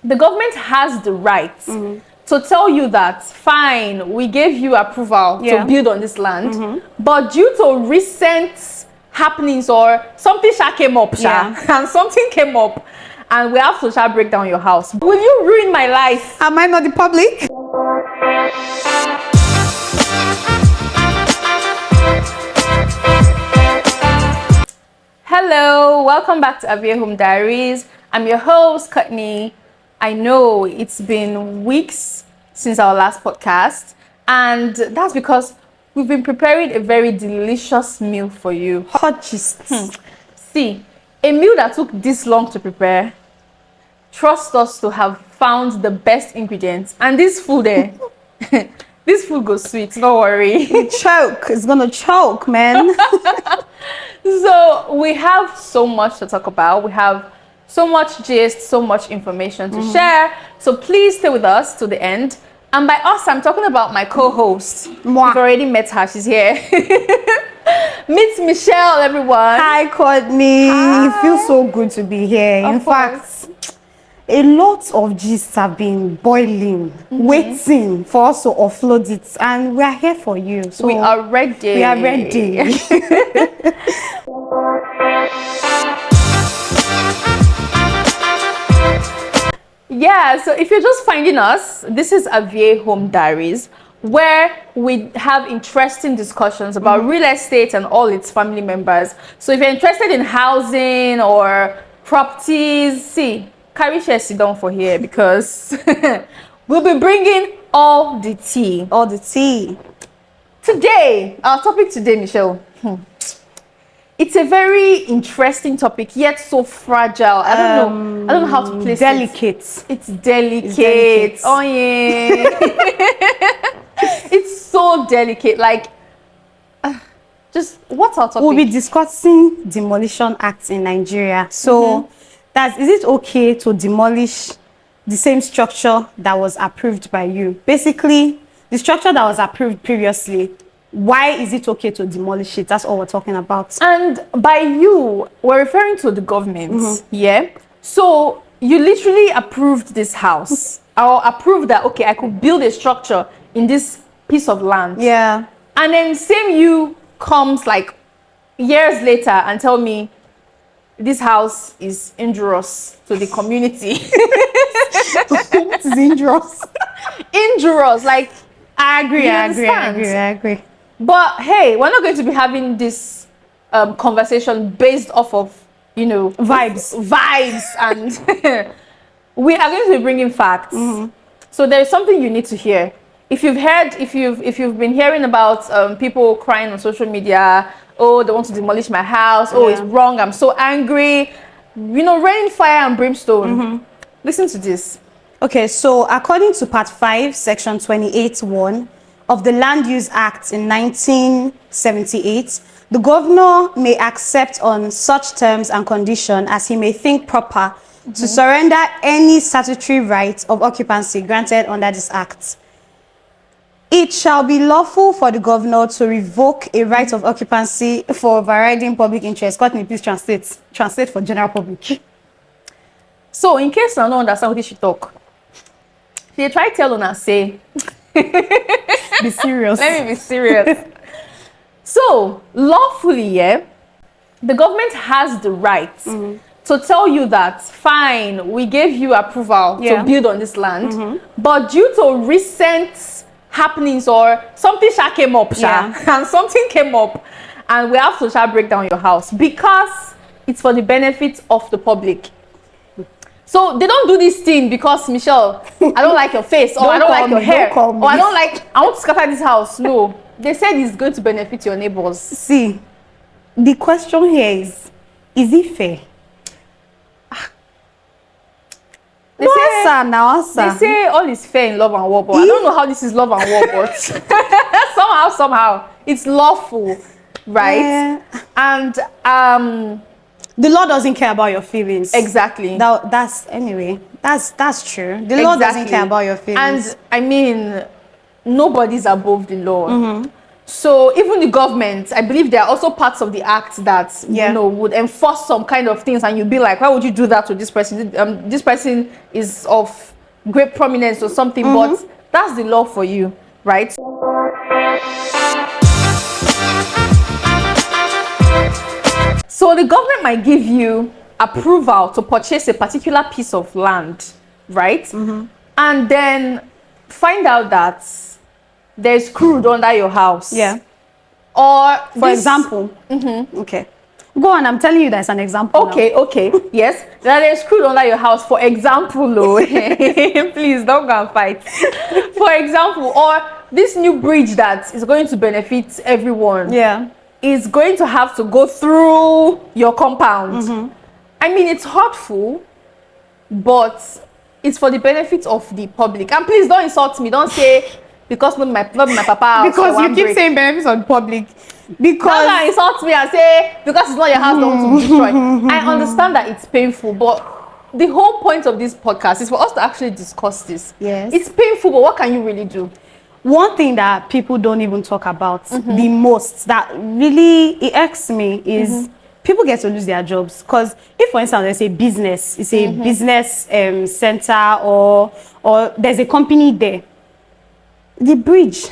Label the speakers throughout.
Speaker 1: the government has the right to tell you that, fine, we gave you approval to build on this land, but due to recent happenings or something came up, and something came up, and we have to break down your house. Will you ruin my life?
Speaker 2: Am I not the public?
Speaker 1: Hello, welcome back to Avia Home Diaries. I'm your host, Courtney. I know it's been weeks since our last podcast, and that's because we've been preparing a very delicious meal for you.
Speaker 2: Hot gist.
Speaker 1: See, a meal that took this long to prepare, trust us to have found the best ingredients, and this food this food goes sweet, don't worry.
Speaker 2: It's gonna choke, man.
Speaker 1: So we have so much to talk about. We have so much gist, so much information to share. So please stay with us to the end. And by us, I'm talking about my co-host. You've already met her. She's here. Meet Michelle, everyone.
Speaker 2: Hi, Courtney.
Speaker 1: Hi.
Speaker 2: It feels so good to be here. In fact, a lot of gists have been boiling, waiting for us to offload it, and we are here for you. So
Speaker 1: we are ready.
Speaker 2: We are ready.
Speaker 1: Yeah, so if you're just finding us, this is Avia Home Diaries, where we have interesting discussions about real estate and all its family members. So if you're interested in housing or properties, carry share sit down for here, because we'll be bringing all the tea.
Speaker 2: All the tea.
Speaker 1: Today, our topic today, Michelle, it's a very interesting topic, yet so fragile. I don't know how to place
Speaker 2: delicate.
Speaker 1: It's delicate. Oh yeah. It's so delicate. Like, just what's our topic?
Speaker 2: We'll be discussing Demolition Act in Nigeria. So, is it okay to demolish the same structure that was approved by you? Basically, the structure that was approved previously, why is it okay to demolish it? That's all we're talking about.
Speaker 1: And by you, we're referring to the government. Yeah. So you literally approved this house, or approved that, okay, I could build a structure in this piece of land.
Speaker 2: Yeah.
Speaker 1: And then same you comes like years later and tell me this house is injurious to the community.
Speaker 2: What is injurious?
Speaker 1: Injurious, like,
Speaker 2: I agree.
Speaker 1: I agree. But hey, we're not going to be having this conversation based off of, vibes, and we are going to be bringing facts. So there's something you need to hear. If you've been hearing about people crying on social media, oh, they want to demolish my house, oh, it's wrong, I'm so angry, raining fire and brimstone. Listen to this.
Speaker 2: Okay, so according to Part 5, Section 28(1) of the Land Use Act in 1978, the governor may accept on such terms and conditions as he may think proper to surrender any statutory right of occupancy granted under this act. It shall be lawful for the governor to revoke a right of occupancy for overriding public interest. Courtney, please translate. Translate for general public.
Speaker 1: So, in case I don't understand what she talk, they try to tell us, say,
Speaker 2: be serious.
Speaker 1: Let me be serious. So, lawfully, the government has the right to tell you that, fine, we gave you approval to build on this land, but due to recent happenings or something came up, and something came up, and we have to break down your house because it's for the benefit of the public. So they don't do this thing because, Michelle, I don't like your face, or I don't like your hair, or I want to scatter this house. No, they said it's going to benefit your neighbors.
Speaker 2: See, the question here is it fair?
Speaker 1: They say all is fair in love and war, but I don't know how this is love and war, but somehow it's lawful, right? And
Speaker 2: the law doesn't care about your feelings.
Speaker 1: Exactly.
Speaker 2: That's true. The law doesn't care about your feelings.
Speaker 1: And I mean, nobody's above the law. So even the government, I believe there are also parts of the act that would enforce some kind of things, and you'd be like, why would you do that to this person? This person is of great prominence or something, but that's the law for you, right? So the government might give you approval to purchase a particular piece of land, right? And then find out that there's crude under your house.
Speaker 2: Yeah.
Speaker 1: Or
Speaker 2: for example. Okay. Go on, I'm telling you that's an example.
Speaker 1: Okay. Yes. That there's crude under your house, for example, please don't go and fight. For example, or this new bridge that is going to benefit everyone.
Speaker 2: Yeah.
Speaker 1: Is going to have to go through your compound. I mean, it's hurtful, but it's for the benefit of the public. And please don't insult me. Don't say because not my papa.
Speaker 2: Because you keep saying benefits of the public. Because
Speaker 1: don't insult me and say because it's not your house, don't want to destroy. I understand that it's painful, but the whole point of this podcast is for us to actually discuss this.
Speaker 2: Yes.
Speaker 1: It's painful, but what can you really do?
Speaker 2: One thing that people don't even talk about the most, that really it irks me, is people get to lose their jobs. Because if, for instance, there's a business, it's a business center, or there's a company there, the bridge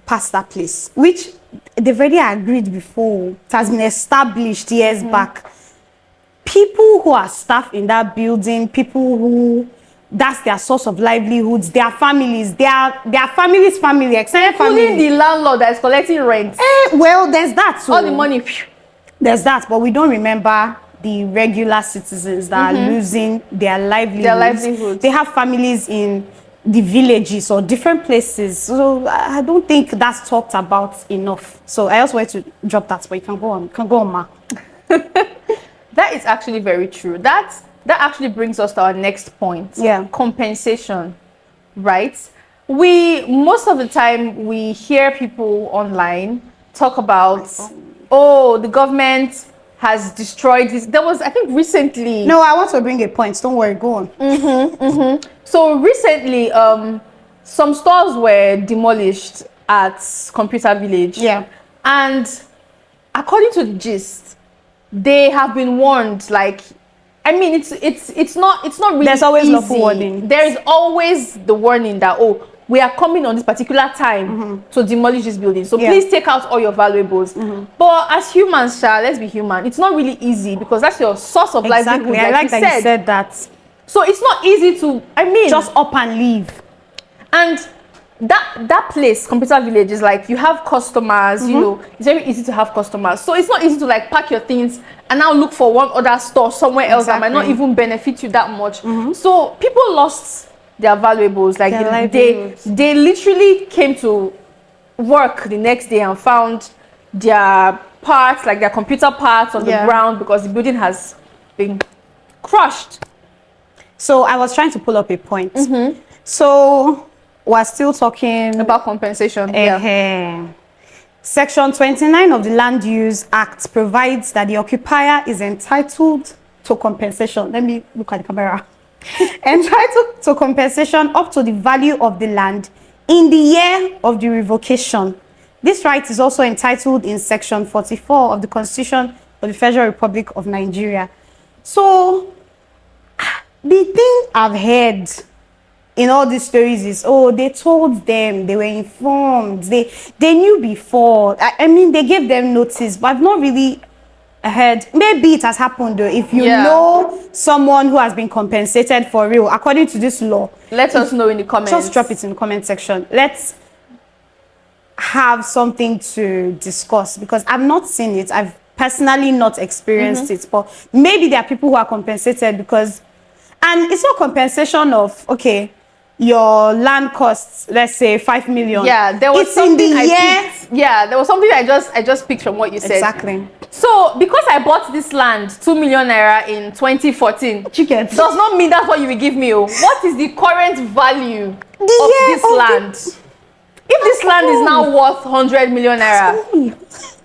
Speaker 2: past that place, which they've already agreed before, it has been established years back. People who are staff in that building, people who that's their source of livelihoods, their families, their family's family, extended family.
Speaker 1: Including the landlord that is collecting rent.
Speaker 2: Well, there's that too.
Speaker 1: All the money.
Speaker 2: There's that, but we don't remember the regular citizens that are losing their livelihoods. They have families in the villages or different places. So I don't think that's talked about enough. So I also want to drop that, but you can go on. You can go on, Ma.
Speaker 1: That is actually very true. That actually brings us to our next point.
Speaker 2: Yeah.
Speaker 1: Compensation, right? Most of the time we hear people online talk about, oh, the government has destroyed this. There was, I think, recently.
Speaker 2: No, I want to bring a point. Don't worry, go on.
Speaker 1: So recently, some stores were demolished at Computer Village.
Speaker 2: Yeah.
Speaker 1: And according to the gist, they have been warned, like, I mean, it's not really
Speaker 2: There's always
Speaker 1: easy.
Speaker 2: lawful warning.
Speaker 1: There is always the warning that, oh, we are coming on this particular time to demolish this building. So please take out all your valuables. But as humans, let's be human. It's not really easy because that's your source of livelihood.
Speaker 2: I like that you said that.
Speaker 1: So it's not easy to,
Speaker 2: just up and leave.
Speaker 1: And that place, Computer Village, is like you have customers, you know, it's very easy to have customers. So it's not easy to like pack your things and now look for one other store somewhere else that might not even benefit you that much. So people lost their valuables. Like they literally came to work the next day and found their parts, like their computer parts on the ground because the building has been crushed.
Speaker 2: So I was trying to pull up a point. So we're still talking
Speaker 1: about compensation.
Speaker 2: Section 29 of the Land Use Act provides that the occupier is entitled to compensation. Let me look at the camera. Entitled to compensation up to the value of the land in the year of the revocation. This right is also entitled in Section 44 of the Constitution of the Federal Republic of Nigeria. So the thing I've heard in all these stories is, oh, they told them, they were informed, they knew before. I mean, they gave them notice, but I've not really heard. Maybe it has happened though. If you know someone who has been compensated for real, according to this law,
Speaker 1: let us know in the comments.
Speaker 2: Just drop it in the comment section. Let's have something to discuss because I've not seen it. I've personally not experienced it, but maybe there are people who are compensated because, and it's not compensation of, okay, your land costs, let's say 5 million.
Speaker 1: Yeah, there was something there was something I just picked from what you said.
Speaker 2: Exactly.
Speaker 1: So because I bought this land 2 million naira in 2014, does not mean that's what you will give me. What is the current value of this land? If this land is now worth 100 million naira,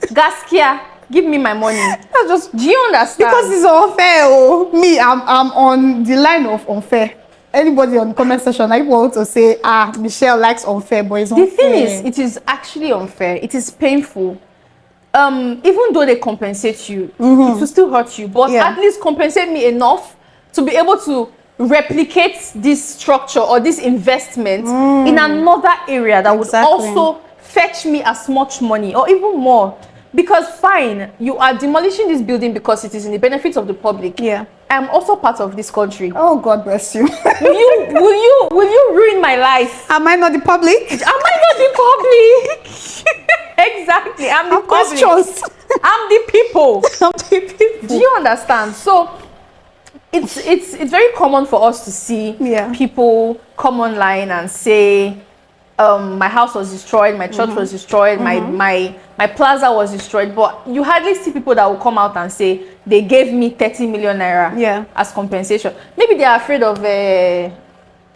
Speaker 1: Gaskia, give me my money.
Speaker 2: That's just,
Speaker 1: do you understand?
Speaker 2: Because it's unfair. Oh, me, I'm on the line of unfair. anybody on the comment section, like want to say, Michelle likes unfair, but it's unfair.
Speaker 1: The thing is, it is actually unfair. It is painful. Even though they compensate you, it will still hurt you. But at least compensate me enough to be able to replicate this structure or this investment in another area that would also fetch me as much money or even more. Because fine, you are demolishing this building because it is in the benefit of the public. Yeah. I'm also part of this country.
Speaker 2: Oh, God bless you.
Speaker 1: Will you ruin my life?
Speaker 2: Am I not the public?
Speaker 1: Am I not the public? Exactly. I'm the public. I'm the people.
Speaker 2: I'm the people.
Speaker 1: Do you understand? So it's very common for us to see people come online and say, my house was destroyed, my church was destroyed, my plaza was destroyed, but you hardly see people that will come out and say they gave me 30 million naira as compensation. Maybe they are afraid of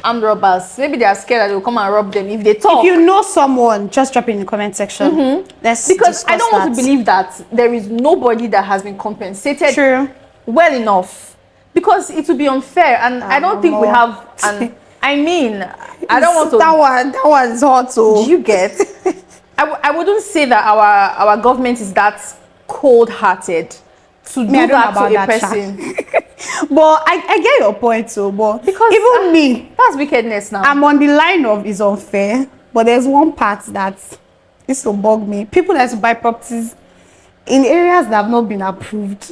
Speaker 1: armed robbers. Maybe they are scared that they will come and rob them if they talk.
Speaker 2: If you know someone, just drop it in the comment section.
Speaker 1: Because I don't want to believe that there is nobody that has been compensated well enough, because it would be unfair, and I don't think we have an I mean, I don't want to.
Speaker 2: That one is hot. So
Speaker 1: do you get? I wouldn't say that our government is that cold-hearted to do that to a person.
Speaker 2: But I get your point too. But
Speaker 1: because
Speaker 2: even me,
Speaker 1: that's wickedness now.
Speaker 2: I'm on the line of is unfair. But there's one part that this will bug me. People that buy properties in areas that have not been approved.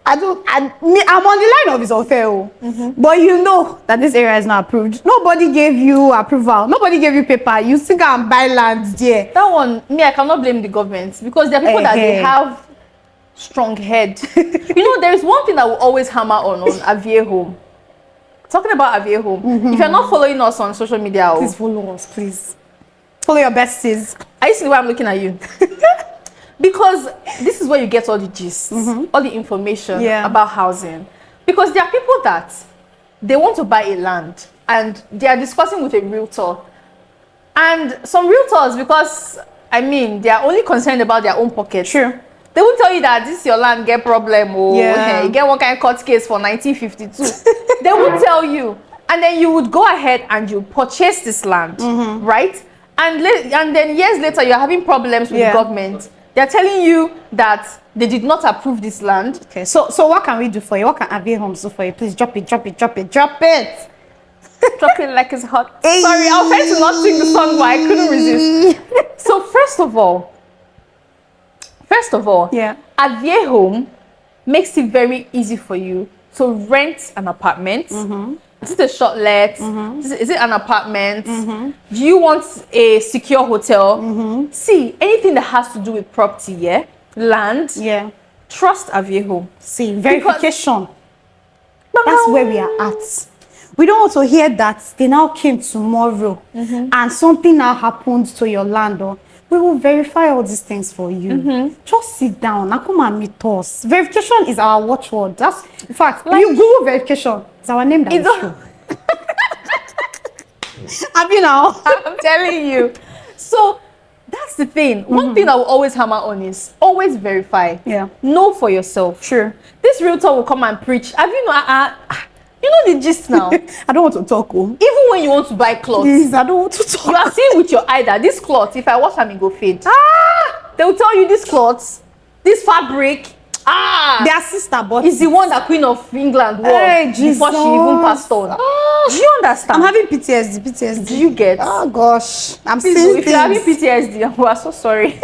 Speaker 2: I'm on the line of it's unfair, but you know that this area is not approved. Nobody gave you approval. Nobody gave you paper. You still go and buy land there.
Speaker 1: That one, me, I cannot blame the government, because there are people that they have strong head. You know, there is one thing that will always hammer on Aviejo. Talking about Aviejo, if you're not following us on social media,
Speaker 2: please follow us, please. Follow your besties.
Speaker 1: Are you seeing why I'm looking at you? Because this is where you get all the gist, all the information about housing. Because there are people that they want to buy a land and they are discussing with a realtor. And some realtors, because, I mean, they are only concerned about their own pocket.
Speaker 2: Sure.
Speaker 1: They won't tell you that this is your land, get problem, or you get one kind of court case for 1952. They won't tell you. And then you would go ahead and you purchase this land, right? And then years later, you're having problems with the government. They're telling you that they did not approve this land.
Speaker 2: Okay, so what can we do for you? What can Avie Homes do for you? Please drop it, drop it, drop it, drop it.
Speaker 1: Drop it like it's hot. Hey. Sorry, I was trying to not sing the song, but I couldn't resist. So first of all, Avie Home makes it very easy for you to rent an apartment. Is it a short let? Is it an apartment? Do you want a secure hotel? See, anything that has to do with property, land, trust Avie Home.
Speaker 2: See, verification. That's where we are at. We don't want to hear that they now came tomorrow and something now happened to your land. Or we will verify all these things for you. Just sit down and come and meet us. Verification is our watchword. That's, in fact, like, you Google verification, it's our name that is true. Have you now?
Speaker 1: I'm telling you. So that's the thing. One thing I will always hammer on is always verify. Know for yourself.
Speaker 2: Sure.
Speaker 1: This realtor will come and preach. Have you know? You know the gist now.
Speaker 2: I don't want to talk.
Speaker 1: Even when you want to buy clothes,
Speaker 2: please, I don't want to talk.
Speaker 1: You are seeing with your eye that this cloth, if I wash them, it go fade. They will tell you this cloth, this fabric,
Speaker 2: their sister bought
Speaker 1: is the one that Queen of England wore before she even passed on. Do you understand?
Speaker 2: I'm having PTSD.
Speaker 1: Do you get?
Speaker 2: Oh gosh, I'm
Speaker 1: seeing
Speaker 2: things.
Speaker 1: If you're having PTSD, we are so sorry.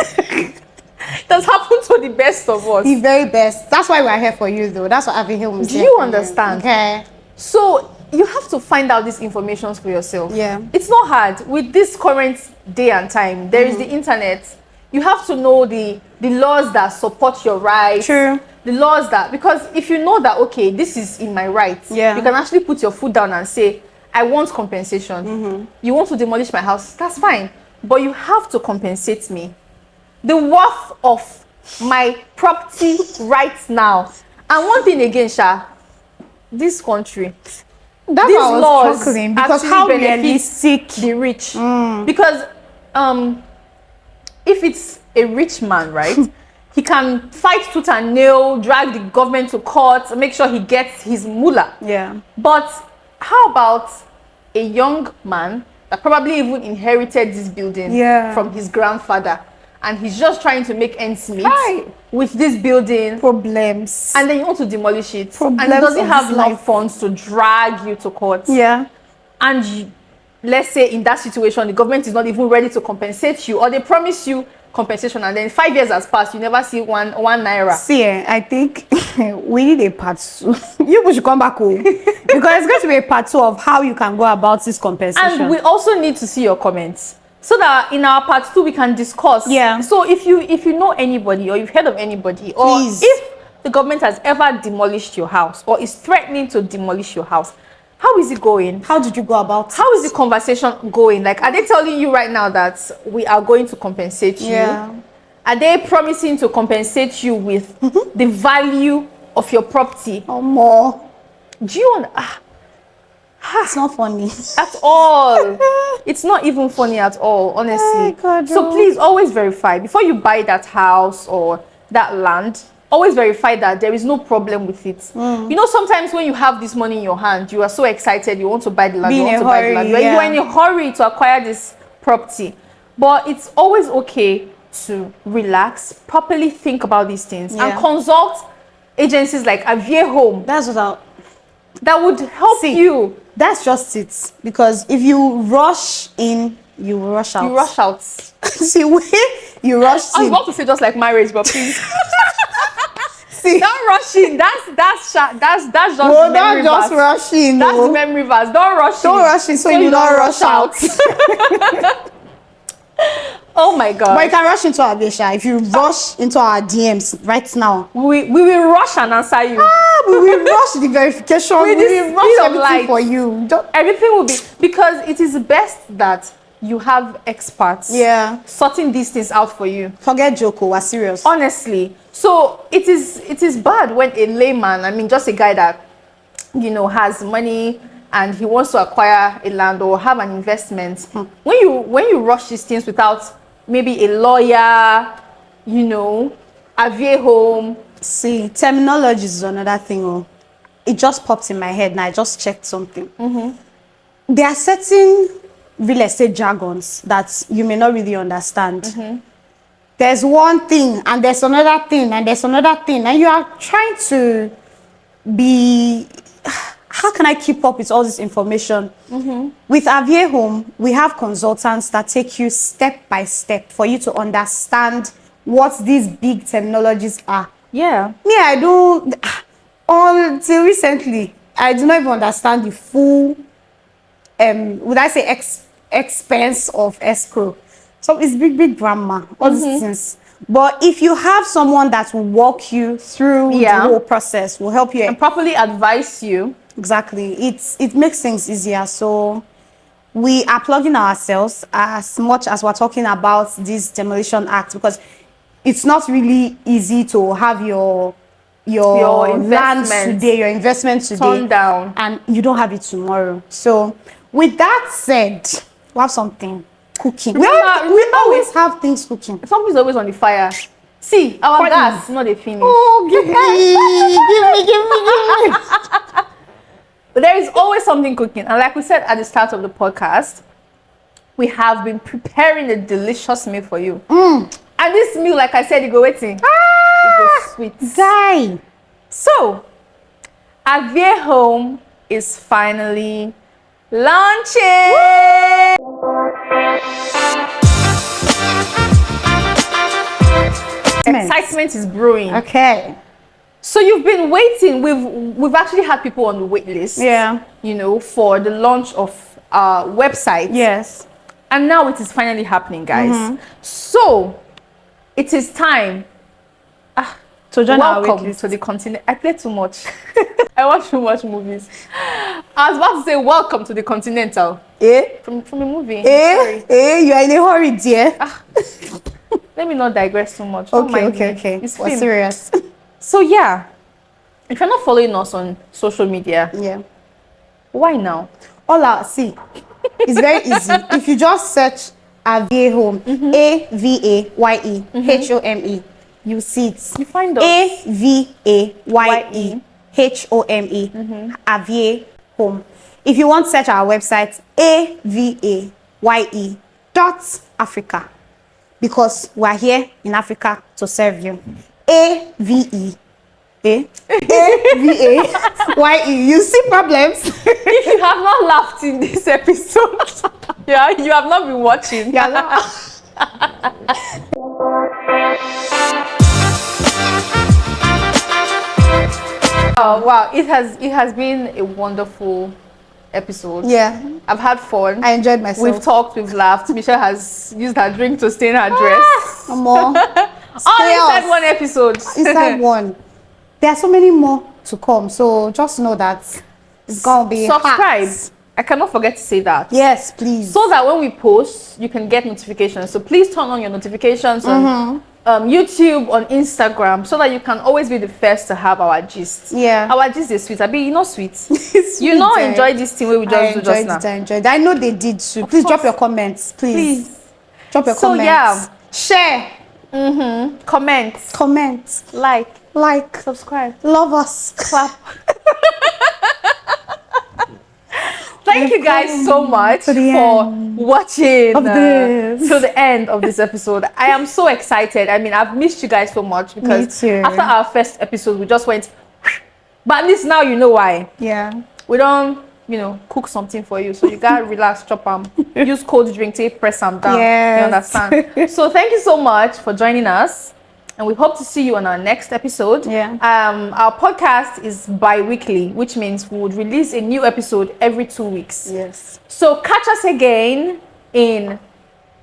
Speaker 1: That's happened to the best of us.
Speaker 2: The very best. That's why we're here for you, though. That's what Avie Home is.
Speaker 1: Do you understand?
Speaker 2: Okay.
Speaker 1: So you have to find out these information for yourself.
Speaker 2: Yeah.
Speaker 1: It's not hard. With this current day and time, there is the internet. You have to know the laws that support your rights.
Speaker 2: True.
Speaker 1: The laws that, because if you know that, okay, this is in my rights, you can actually put your foot down and say, I want compensation. You want to demolish my house, that's fine. But you have to compensate me. The worth of my property right now. And one thing again, Sha, this country,
Speaker 2: that's
Speaker 1: these
Speaker 2: why I was
Speaker 1: laws
Speaker 2: struggling, because how
Speaker 1: realistic the rich. Because if it's a rich man, right, he can fight tooth and nail, drag the government to court, make sure he gets his moolah.
Speaker 2: Yeah.
Speaker 1: But how about a young man that probably even inherited this building from his grandfather, and he's just trying to make ends meet with this building.
Speaker 2: Problems.
Speaker 1: And then you want to demolish it.
Speaker 2: Problems,
Speaker 1: and he doesn't have enough
Speaker 2: life.
Speaker 1: funds to drag you to court.
Speaker 2: Yeah.
Speaker 1: And let's say in that situation, the government is not even ready to compensate you, or they promise you compensation, and then 5 years has passed, you never see one naira.
Speaker 2: See, I think we need a part 2. You should come back home because it's going to be a part 2 of how you can go about this compensation.
Speaker 1: And we also need to see your comments so that in our part 2 we can discuss.
Speaker 2: Yeah.
Speaker 1: So if you know anybody, or you've heard of anybody, or if the government has ever demolished your house or is threatening to demolish your house, how is it going?
Speaker 2: How did you go about it?
Speaker 1: How is the conversation going? Like, are they telling you right now that we are going to compensate you?
Speaker 2: Yeah.
Speaker 1: Are they promising to compensate you with the value of your property?
Speaker 2: Or more?
Speaker 1: Do you want?
Speaker 2: It's not funny
Speaker 1: at all. It's not even funny at all, honestly.
Speaker 2: God,
Speaker 1: so please always verify before you buy that house or that land. Always verify that there is no problem with it. You know, sometimes when you have this money in your hand, you are so excited, you want to buy the land, you want to buy the land. You are in a hurry to acquire this property. But it's always okay to relax, properly think about these things, and consult agencies like Avie Home.
Speaker 2: That's what
Speaker 1: that would help you.
Speaker 2: That's just it. Because if you rush in, you rush out.
Speaker 1: You rush out.
Speaker 2: See, you rush in.
Speaker 1: I was about to say just like marriage, but please.
Speaker 2: See,
Speaker 1: don't rush in. That's just
Speaker 2: well,
Speaker 1: memory
Speaker 2: just
Speaker 1: verse.
Speaker 2: rushing.
Speaker 1: That's the memory verse. Don't rush in.
Speaker 2: Don't rush in so you don't rush out.
Speaker 1: Oh my God.
Speaker 2: But you can rush into our Besha. If you rush into our DMs right now,
Speaker 1: we will rush and answer you.
Speaker 2: We will rush the verification. We will rush everything for you.
Speaker 1: Everything will be, because it is best that you have experts sorting these things out for you.
Speaker 2: Forget Joko, we're serious.
Speaker 1: Honestly. So it is bad when a layman, I mean just a guy that, you know, has money and he wants to acquire a land or have an investment. When you rush these things without maybe a lawyer, you know, Avie Home.
Speaker 2: See, terminology is another thing. Oh. It just popped in my head and I just checked something. There are certain real estate jargons that you may not really understand. There's one thing and there's another thing and there's another thing, and you are trying to be, how can I keep up with all this information? With Avie Home, we have consultants that take you step by step for you to understand what these big terminologies are.
Speaker 1: Yeah.
Speaker 2: Me, I do, until recently, I do not even understand the full, would I say expense of escrow. So it's big grammar, all these things. But if you have someone that will walk you through the whole process, will help you
Speaker 1: and properly advise you.
Speaker 2: Exactly. It makes things easier. So we are plugging ourselves as much as we're talking about this Demolition Act, because it's not really easy to have your land today, your investment today,
Speaker 1: turned down,
Speaker 2: and you don't have it tomorrow. So with that said, we have something cooking. We always have things cooking.
Speaker 1: Something's always on the fire. See, our gas not a finish.
Speaker 2: Oh, give me.
Speaker 1: But there is always something cooking. And like we said at the start of the podcast, we have been preparing a delicious meal for you. And this meal, like I said, you go waiting. It goes sweet.
Speaker 2: Die.
Speaker 1: So, Avie Home is finally launching. Excitement is brewing.
Speaker 2: Okay.
Speaker 1: So you've been waiting. We've actually had people on the wait list.
Speaker 2: Yeah.
Speaker 1: You know, for the launch of our website.
Speaker 2: Yes.
Speaker 1: And now it is finally happening, guys. So it is time
Speaker 2: to join our wait
Speaker 1: welcome
Speaker 2: list
Speaker 1: to the continent. I play too much. I watch too much movies. I was about to say welcome to the Continental. From a movie.
Speaker 2: You are in a hurry, dear.
Speaker 1: Let me not digress too much.
Speaker 2: Okay.
Speaker 1: It's
Speaker 2: we're serious.
Speaker 1: So yeah, if you're not following us on social media, why now?
Speaker 2: See, it's very easy. If you just search Avie Home, Avaye Home, you see it.
Speaker 1: You find us.
Speaker 2: Avaye Home, Avie Home. If you want to search our website, avaye.africa, because we are here in Africa to serve you. AVE. AVAYE. You see problems?
Speaker 1: If you have not laughed in this episode, yeah, you have not been watching.
Speaker 2: Yeah.
Speaker 1: Oh wow, it has been a wonderful episode.
Speaker 2: Yeah,
Speaker 1: I've had fun.
Speaker 2: I enjoyed myself.
Speaker 1: We've talked, we've laughed. Michelle has used her drink to stain her dress.
Speaker 2: More.
Speaker 1: All inside one episode.
Speaker 2: Inside one. There are so many more to come, so just know that it's gonna be
Speaker 1: subscribe.
Speaker 2: hot.
Speaker 1: I cannot forget to say that.
Speaker 2: Yes, please.
Speaker 1: So that when we post, you can get notifications. So please turn on your notifications on YouTube, on Instagram, so that you can always be the first to have our gist.
Speaker 2: Yeah.
Speaker 1: Our gist is sweet. I be, you know, sweet.
Speaker 2: Sweet,
Speaker 1: you know, enjoy this thing where we just do just now.
Speaker 2: I enjoyed it. I know they did too. Please drop your comments, please. Drop your comments.
Speaker 1: Yeah.
Speaker 2: Share.
Speaker 1: Comment.
Speaker 2: Like.
Speaker 1: Subscribe.
Speaker 2: Love us.
Speaker 1: Clap. Thank you guys so much for watching to the end of this episode. I am so excited. I mean, I've missed you guys so much because after our first episode, we just went. But at least now you know why.
Speaker 2: Yeah.
Speaker 1: We don't, cook something for you. So you gotta relax, chop them, use cold drink, take press them down.
Speaker 2: Yes.
Speaker 1: You understand? So thank you so much for joining us. And we hope to see you on our next episode.
Speaker 2: Yeah.
Speaker 1: Our podcast is bi-weekly, which means we would release a new episode every 2 weeks.
Speaker 2: Yes.
Speaker 1: So catch us again in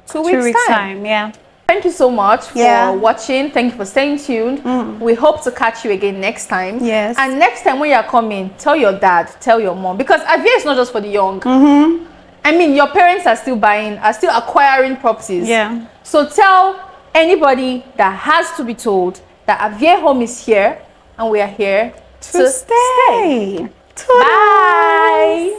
Speaker 1: 2 weeks' time.
Speaker 2: Yeah.
Speaker 1: Thank you so much for watching. Thank you for staying tuned. We hope to catch you again next time.
Speaker 2: Yes.
Speaker 1: And next time when you're coming, tell your dad, tell your mom. Because Avia is not just for the young. I mean, your parents are still acquiring properties.
Speaker 2: Yeah.
Speaker 1: So tell anybody that has to be told that Avia Home is here and we are here to stay.
Speaker 2: Bye.